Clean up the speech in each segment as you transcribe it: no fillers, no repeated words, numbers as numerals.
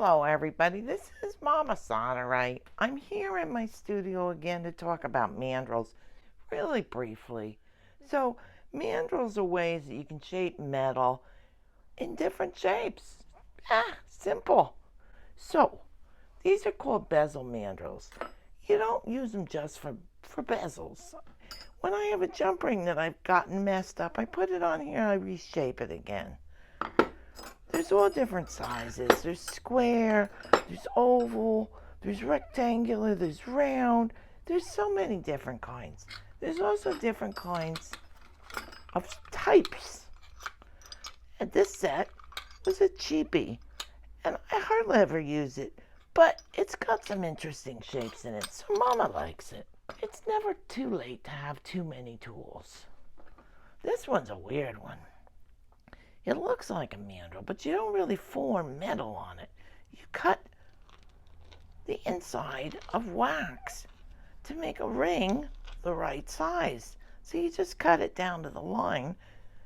Hello everybody, this is Mama Sonorite. I'm here in my studio again to talk about mandrels really briefly. So mandrels are ways that you can shape metal in different shapes. Simple. So these are called bezel mandrels. You don't use them just for bezels. When I have a jump ring that I've gotten messed up, I put it on here, I reshape it again. There's all different sizes. There's square, there's oval, there's rectangular, there's round. There's so many different kinds. There's also different kinds of types. And this set was a cheapie, and I hardly ever use it, but it's got some interesting shapes in it, so Mama likes it. It's never too late to have too many tools. This one's a weird one. It looks like a mandrel, but you don't really form metal on it. You cut the inside of wax to make a ring the right size. So you just cut it down to the line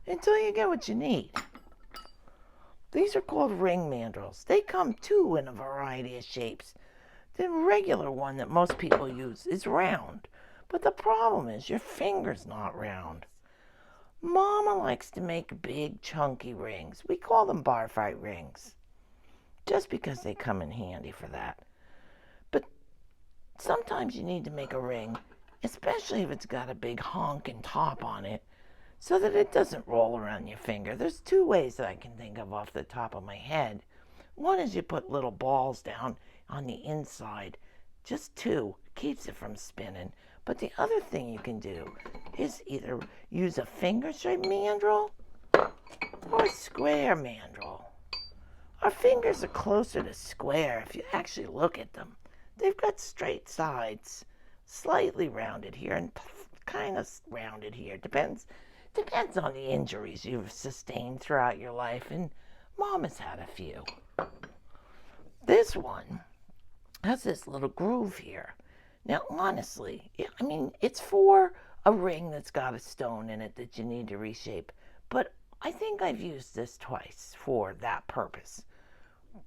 until you get what you need. These are called ring mandrels. They come too in a variety of shapes. The regular one that most people use is round, but the problem is your finger's not round. Mama likes to make big, chunky rings. We call them bar fight rings, just because they come in handy for that. But sometimes you need to make a ring, especially if it's got a big honking top on it, so that it doesn't roll around your finger. There's two ways that I can think of off the top of my head. One is you put little balls down on the inside, just two, keeps it from spinning. But the other thing you can do is either use a finger-shaped mandrel or a square mandrel. Our fingers are closer to square if you actually look at them. They've got straight sides, slightly rounded here and kind of rounded here. Depends on the injuries you've sustained throughout your life, and Mama's had a few. This one has this little groove here. Now, honestly, it's for a ring that's got a stone in it that you need to reshape. But I think I've used this twice for that purpose.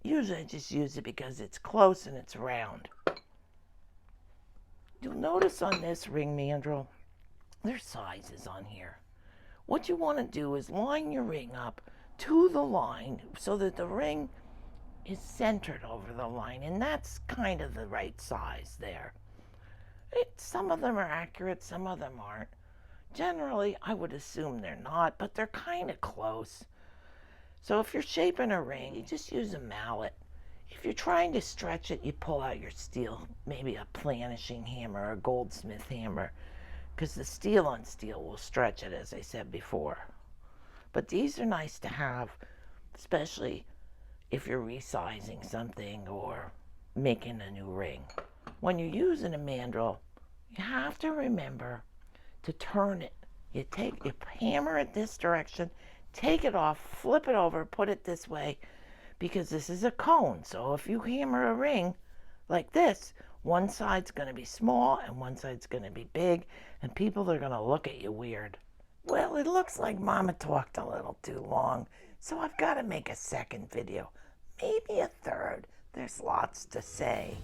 Usually I just use it because it's close and it's round. You'll notice on this ring mandrel, there's sizes on here. What you want to do is line your ring up to the line so that the ring is centered over the line, and that's kind of the right size there. Some of them are accurate, some of them aren't. Generally, I would assume they're not, but they're kind of close. So if you're shaping a ring, you just use a mallet. If you're trying to stretch it, you pull out your steel, maybe a planishing hammer or a goldsmith hammer, because the steel on steel will stretch it, as I said before. But these are nice to have, especially if you're resizing something or making a new ring. When you're using a mandrel, you have to remember to turn it. You hammer it this direction, take it off, flip it over, put it this way, because this is a cone. So if you hammer a ring like this, one side's going to be small and one side's going to be big, and people are going to look at you weird. Well, it looks like Mama talked a little too long, so I've got to make a second video, maybe a third. There's lots to say.